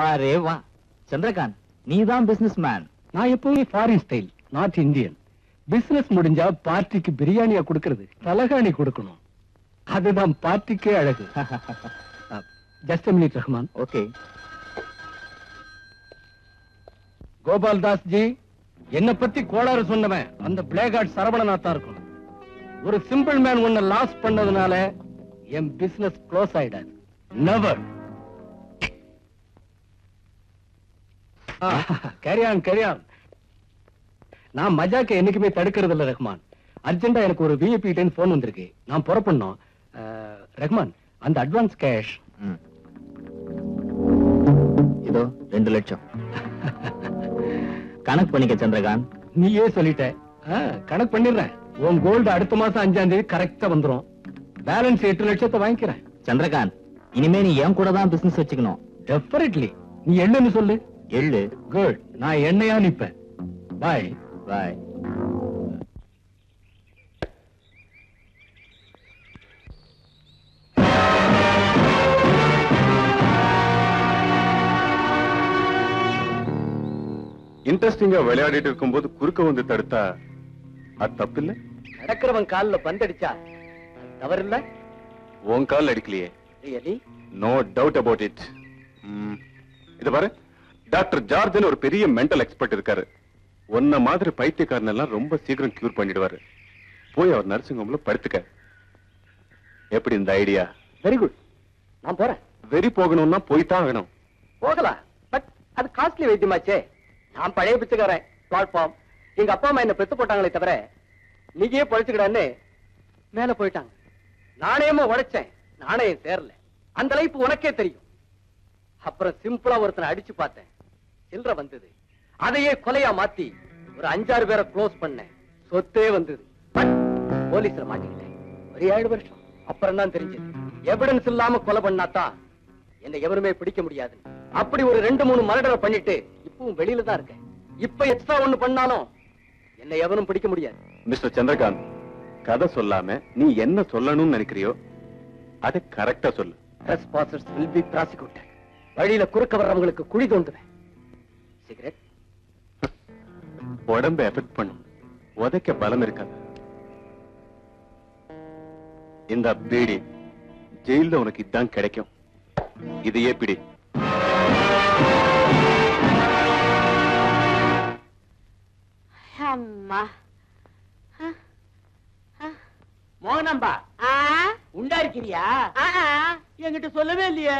வாரே வா சந்திரகாந்த், நீதான் பிசினஸ் மேன். நான் எப்பவுமே foreign style, north Indian. Business முடிஞ்சா பார்ட்டிக்கு பிரியாணியா கொடுக்கிறது, தலகாணி கொடுக்கணும். அதுதான் பார்ட்டிக்கே அழகு. Just a minute, Rahman. Okay. Gopal Das ji, என்ன பத்தி கோளாறு சொன்னவன் அந்த பிளேகார்ட் சரவணனாத்தான் இருக்கும். ஒரு சிம்பிள் மேன் ஒன்ன லாஸ் பண்ணதுனால என் பிசினஸ் க்ளோஸ் ஆயிடாது. நெவர். Carry on. நான் மஜாக்க என்னைக்குமே தடுக்கிறது இல்ல ரஹ்மான். அர்ஜென்டா எனக்கு ஒரு விஐபி டைம் போன் வந்திருக்கு, நான் புறப்படணும். ரஹ்மான், அந்த அட்வான்ஸ் கேஷ் இதோ 2 லட்சம். கணக்கு பண்ணிக்க சந்திரகாந்த். நீயே சொல்லிட்ட. கணக்கு பண்ணிடுறேன். உன் கோல்டு அடுத்த மாசம் 5ஆம் தேதி கரெக்டா வந்துரும். பேலன்ஸ் 8 லட்சத்தை வாங்கிக்கிறேன். சந்திரகாந்த், இனிமே நீ என் கூட தான் பிசினஸ் வச்சுக்கணும். டெஃபினெட்லி. நீ எள்ளுன்னு சொல்லு. எள்ளு. குட். நான் எண்ணெயா நிப்பேன். பாய். பாய். இன்ட்ரெஸ்டிங்கா விளையாடிட்டு இருக்கும்போது குறுக்க வந்து தடுத்தா அது தப்பு இல்ல? நடக்கிறவன் கால்ல பந்தடிச்சா தவறு இல்ல? உன் கால் அடிக்கலையே. Really? No doubt about it. இது பாரு, டாக்டர் ஜார்ஜ் ஒரு பெரிய மென்டல் எக்ஸ்பர்ட் இருக்காரு. ஒன்ன மாதிரி பைத்தியக்காரன் எல்லாம் ரொம்ப சீக்கிரம் கியூர் பண்ணிடுவாரு. போய் அவர் நர்சிங் ஹோம்ல படுத்துக்க. எப்படி இந்த ஐடியா? Very good. நான் போறேன். வெறி போகணும்னா போய்தான் ஆகணும். போகலாம், பட் அது காஸ்ட்லி வைத்தியமாச்சே. நான் பழைய பிச்சைக்காரன், பிளாட்ஃபார்ம். எங்க அப்பா அம்மா என்ன பெத்து போட்டாங்களே தவிர நீயே பழிச்சுக்கிடான்னு மேல போயிட்டாங்க. நாணயமா உழைச்சேன், நாணயம் சேரல. அந்த லைஃப் உனக்கே தெரியும். அப்புறம் சிம்பிளா ஒருத்தனை அடிச்சு பார்த்தேன், சில்லற வந்தது. அதையே கொலையா மாத்தி ஒரு 5-6 பேரை க்ளோஸ் பண்ணேன், சொத்தே வந்தது. பட் போலீஸ்ல மாட்டிக்கிட்டேன். ஒரு 7 வருஷம். அப்புறம் தான் தெரிஞ்சது, எவிடன்ஸ் இல்லாம கொலை பண்ணாதான் என்னை எவருமே பிடிக்க முடியாது. அப்படி ஒரு 2-3 மர்டரை பண்ணிட்டு இப்பவும் வெளியில தான் இருக்கேன். இப்ப எக்ஸ்ட்ரா ஒண்ணு பண்ணாலும் என்னை எவரும் பிடிக்க முடியாது. மிஸ்டர் சந்திரகாந்த், கதை சொல்லாம நீ என்ன சொல்லணும்னு நினைக்கிறியோ அதை கரெக்டா சொல்லு. Trespassers will be prosecuted. வழியில குறுக்க வர்றவங்களுக்கு குழி தோண்டுவேன். சிகரெட் உடம்பை எஃபெக்ட் பண்ணும், உதைக்க பலம் இருக்காது. இந்த பீடி ஜெயில உனக்கு இதான் கிடைக்கும். இதையே பிடி. அம்மா மோகனம்பா, உண்டா இருக்கிறியா? என்கிட்ட சொல்லவே இல்லையே.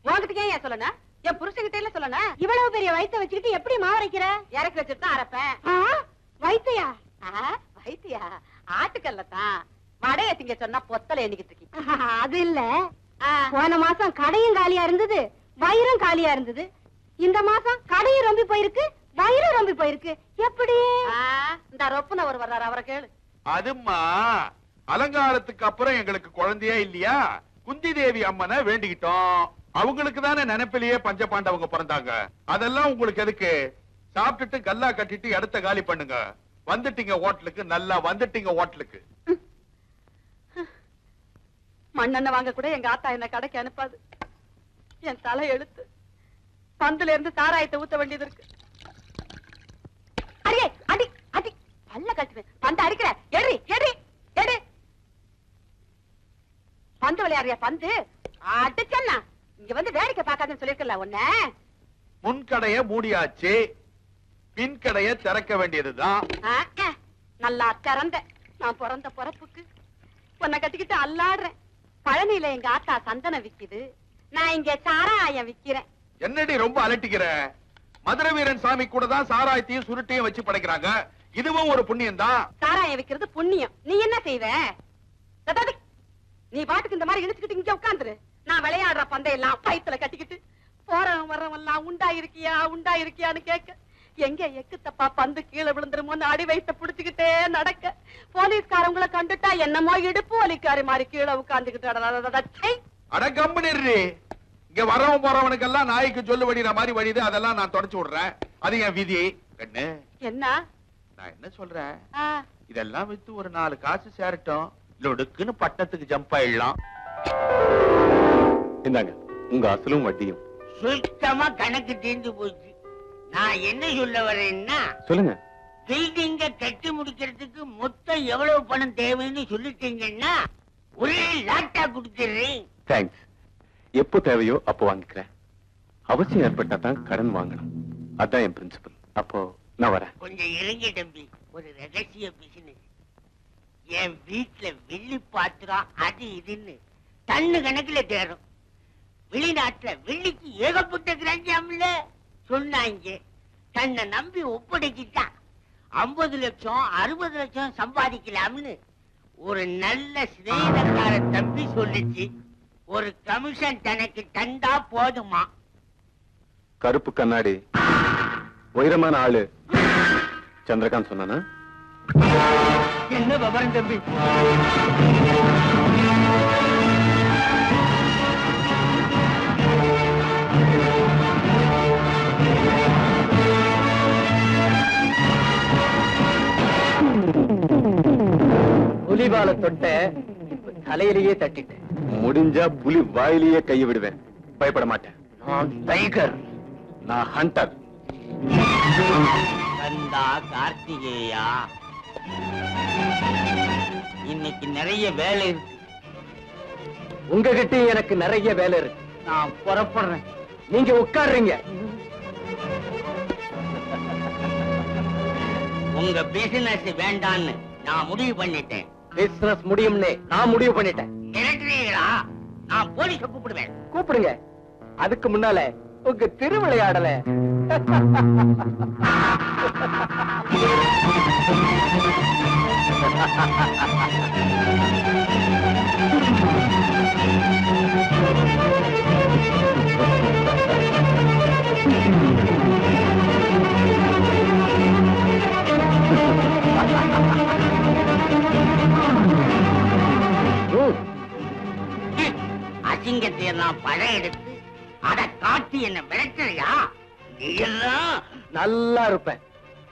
உங்ககிட்ட ஏன் சொல்லணும்? என் புருஷகிட்ட சொல்லணும். இவ்வளவு பெரிய வயிற்ற வச்சுக்கிட்டு எப்படி மாவரைக்கிற? இறக்கி வச்சுட்டு தான் அரைப்பேன். வைத்தியா? வைத்தியா? ஆட்டுக்கல்லதான் வடைய திங்க சொன்னா பொத்தல எண்ணிக்கிட்டு இருக்கீங்க. அது இல்ல, போன மாசம் கடையும் காலியா இருந்தது, வயிறும் காலியா இருந்தது. இந்த மாசம் கடையும் ரொம்ப போயிருக்கு, வயிறும் ரொம்ப போயிருக்கு. எப்படி? இந்த ரொப்புன ஒரு வர்றாரு, அவரை கேளு. அதுமா அலங்காரத்துக்கு அப்புறம் எங்களுக்கு குழந்தையா இல்லையா, குந்தி தேவி அம்மனை வேண்டிக்கிட்டோம். அவங்களுக்கு தானே நினைப்பிலேயே பஞ்சபாண்டவங்க பிறந்தாங்க. அதெல்லாம் உங்களுக்கு எதுக்கு? சாப்பிட்டுட்டு கல்லா கட்டிட்டு இடத்த காலி பண்ணுங்க. வந்துட்டீங்க ஹோட்டலுக்கு, நல்லா வந்துட்டீங்க ஹோட்டலுக்கு. மண்ணெண்ணெய் வாங்க கூட எங்க ஆத்தா என்ன கடைக்கு அனுப்பாது. என் தலை எழுத்து. பந்துல இருந்து சாராயத்தை ஊத்த வேண்டியது இருக்கு. அடியே அடி அடி பல்ல கட்டுவேன். பந்து அடிக்கிற எடி எடி எடி. பந்து விளையாடுறியா? பந்து அடிச்சன்னா இங்க வந்து வேடிக்கை பார்க்காதுன்னு சொல்லிருக்கல உன்ன. முன்கடைய மூடியாச்சு, பின்கடைய திறக்க வேண்டியதுதான். நல்லா திறந்த. நான் பிறந்த பிறப்புக்கு உன்னை கட்டிக்கிட்டு அல்லாடுறேன். பழனியில எங்க ஆத்தா சந்தனம் விக்குது, நான் இங்க சாராயம் விக்கிறேன். என்னடி ரொம்ப அலட்டிக்கிற? மதுரை வீரன் சாமி கூட தான் சாராயத்தையும் சுருட்டையும் வச்சு படைக்கிறாங்க. இதுவும் ஒரு புண்ணியம் தான். சாராயம் விக்கிறது புண்ணியம். நீ என்ன செய்வ? நீ பாட்டுக்கு இந்த மாதிரி இழுச்சுக்கிட்டு இங்க உட்காந்துரு. நான் விளையாடுற பந்தையெல்லாம் பயத்துல கட்டிக்கிட்டு போறவன் வர்றவெல்லாம் உண்டா இருக்கியா உண்டா இருக்கியான்னு கேட்க, எங்க எக்கு தப்பா பந்து கீழே விழுந்துருமோன்னு அடி வயித்த புடிச்சுக்கிட்டே நடக்க, போலீஸ்காரங்களை கண்டுட்டா என்னமோ இடுப்பு வலிக்காரி மாதிரி கீழே உட்கார்ந்துக்கிட்டு. அட கம்பெனி, இங்க வரவன் போறவனுக்கெல்லாம் நாய்க்கு சொல்லு வடிற மாதிரி வடிது, அதெல்லாம் நான் தொடச்சு விடுறேன். அது என் விதி. கண்ணு என்ன நான் என்ன சொல்றேன், இதெல்லாம் வித்து ஒரு 4 காசு சேரட்டும், லொடுக்குன்னு பட்டத்துக்கு ஜம்ப் ஆயிடலாம். இந்தாங்க உங்க அசலும் வட்டியும். சுத்தமா கணக்கு தீர்ந்து போச்சு. நான் என்ன சொல்ல வரேன்னா, சொல்லுங்க. பில்டிங்க கட்டி முடிக்கிறதுக்கு மொத்தம் எவ்வளவு பணம் தேவைன்னு சொல்லிட்டீங்கன்னா ஒரே லாட்டா கொடுத்துடுறேன். தேங்க்ஸ். எப்போ தேவையோ அப்போ வாங்கிக்கிறேன். அவசியம் ஏற்பட்டா தான் கடன் வாங்கணும். அதான் என் பிரின்சிபல். அப்போ நான் வரேன். கொஞ்சம் இறங்கி தம்பி, ஒரு ரகசிய பிசினஸ். என் வீட்டுல வெள்ளி பாத்திரம் அது இதுன்னு டன்னு கணக்குல தேரும். வெளிநாட்டுல வெள்ளிக்கு ஏகப்பட்ட கிராஞ்சாம்ல சொன்னாங்க. தன்னை நம்பி ஒப்படைச்சிட்டான். 50 லட்சம் 60 லட்சம் சம்பாதிக்கலாம்னு ஒரு நல்ல சிநேகக்கார தம்பி சொல்லிச்சு. ஒரு கமிஷன் தனக்கு தந்தா போதுமா? கருப்பு கண்ணாடி உயரமான ஆளு சந்திரகாந்த் சொன்னானா? என்ன விவரம் தம்பி? புலிபால தொட்ட தலையிலேயே தட்டிட்டேன். முடிஞ்சா புலி வாயிலேயே கையை விடுவேன். பயப்பட மாட்டேன். நான் டைகர். நான் ஹண்டர். கந்தா கார்த்திகேயா, இன்னைக்கு நிறைய வேலை இருக்கு. உங்ககிட்ட எனக்கு நிறைய வேலை இருக்கு. நான் புறப்படுறேன். நீங்க உட்கார்றீங்க. உங்க பிசினஸ் வேண்டான்னு நான் முடிவு பண்ணிட்டேன். பிசினஸ் முடியும்னு நான் முடிவு பண்ணிட்டேன். மிரட்டுறீங்களா? நான் போலீஸ கூப்பிடுவேன். கூப்பிடுங்க. அதுக்கு முன்னால உங்க திருவிளையாடல அசிங்கத்தை எல்லாம் படம் எடுத்து அதை காட்டி என்ன மிரட்டுறியா? நீ எல்லாம் நல்லா இருப்பேன்.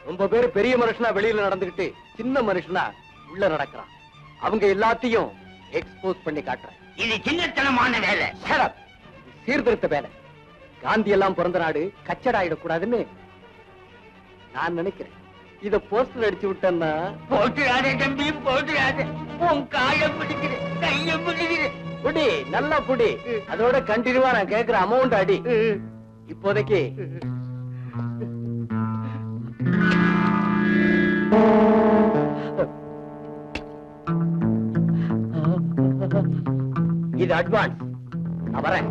ரொம்ப பேர் பெரிய மனுஷனா வெளியில நடந்துகிட்டு சின்ன மனுஷனா உள்ள நடக்கிறான். அவங்க எல்லாத்தையும் எக்ஸ்போஸ் பண்ணி காட்டுறேன். இது சின்னத்தனமான வேலை. Shut up. இது சீர்திருத்த வேலை. காந்தி எல்லாம் பிறந்த நாடு கச்சடாயிடக்கூடாதுன்னு நான் நினைக்கிறேன். இத போஸ்டர் அடிச்சு விட்டேன்னா போட்டுறாதே தம்பி, போட்டுறாதே. உன் காலை பிடிக்கிறேன், கையை பிடிக்கிறேன். புடி, நல்லா புடி. அதோட கண்டினியூவா நான் கேட்கிற அமௌண்ட் அடி. இப்போதைக்கு இது அட்வான்ஸ். நான் வரேன்.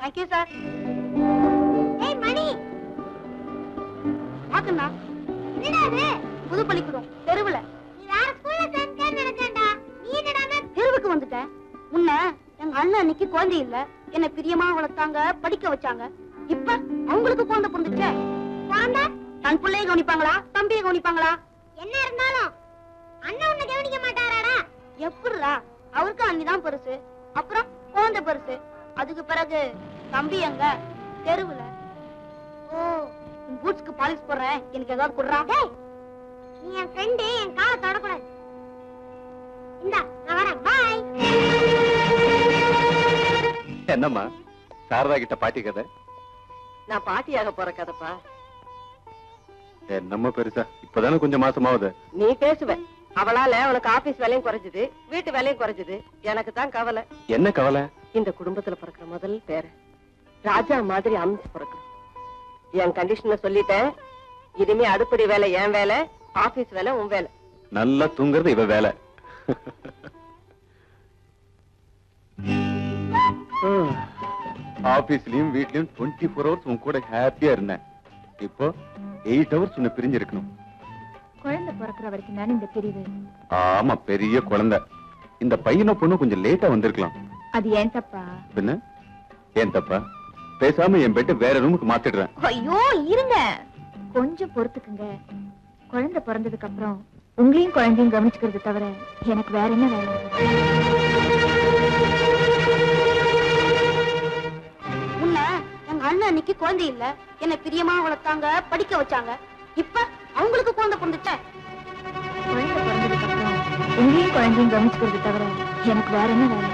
Thank you sir. ஏய் மணி, வாக்கண்ணா. என்னடா புது பள்ளிக்கூடம் தெருவுல. நீ வேற ஸ்கூல்ல சேர்ந்தேன்னு நினைச்சேன்டா. நீ என்னடா தெருவுக்கு வந்துட்ட? முன்ன எங்க அண்ணன் அன்னைக்கு குழந்தை இல்ல, என்ன பிரியமா வளர்த்தாங்க, படிக்க வச்சாங்க. இப்ப அவங்களுக்கு குழந்தை பிறந்துச்சே. குழந்தை தன் பிள்ளைய கவனிப்பாங்களா, தம்பியை கவனிப்பாங்களா? என்ன இருந்தாலும் அண்ணன் உன்னை கவனிக்க மாட்டாராடா. எப்படிடா? அவருக்கு அண்ணிதான் பெருசு, அப்புறம் குழந்தை பெருசு, அதுக்கு பிறகு தம்பி எங்க தெருவுல. ஓ, உன் பூட்ஸ்க்கு பாலிஷ் போடுறேன், எனக்கு ஏதாவது குடுறா. நீ என் ஃப்ரெண்டு, என் காலை தொடக்கூடாது. இந்தா நான் வரேன். பாய். என்னம்மா சாரதா கிட்ட பாட்டி கதை? நான் பாட்டியாக போற கதைப்பா. என்னம்மா பெருசா? இப்பதானே கொஞ்சம் மாசமாவது. நீ பேசுவ. அவளால உனக்கு ஆபீஸ் வேலையும் குறைஞ்சது, வீட்டு வேலையும் குறைஞ்சது. எனக்கு தான் கவலை. என்ன கவலை? இந்த குடும்பத்துல பிறக்கிற முதல் பேர ராஜா மாதிரி அமைச்சு பிறக்கணும். என் கண்டிஷனை சொல்லிட்டேன். இனிமே அடுப்படி வேலை என் வேலை, ஆபீஸ் வேலை உன் வேலை. நல்லா தூங்குறது இவ வேலை. ஆபீஸ்லயும் வீட்லயும் 24 hours உன் கூட ஹாப்பியா இருந்தேன். இப்போ 8 hours உன்னை பிரிஞ்சு இருக்கணும். குழந்தை பிறக்கிற வரைக்கும் தானே இந்த பிரிவு. ஆமா, பெரிய குழந்தை. இந்த பையனை பொண்ணு கொஞ்சம் லேட்டா வந்திருக்கலாம். அது ஏன் தப்பா? பின்ன ஏன் தப்பா? பேசாம என் பெட்டு வேற ரூமுக்கு மாத்திடுறேன். ஐயோ இருங்க, கொஞ்சம் பொறுத்துக்குங்க. குழந்தை பிறந்ததுக்கு அப்புறம் உங்களையும் குழந்தையும் கவனிச்சுக்கிறது தவிர எனக்கு வேற என்ன வேலை? முன்ன எங்க அண்ணன் அன்னைக்கு குழந்தை இல்ல, என்ன பிரியமா வளர்த்தாங்க, படிக்க வச்சாங்க. இப்ப அவங்களுக்கு குழந்தை பிறந்துச்சே. உங்களையும் குழந்தையும் கவனிச்சுக்கிறது தவிர எனக்கு வேற என்ன வேலை?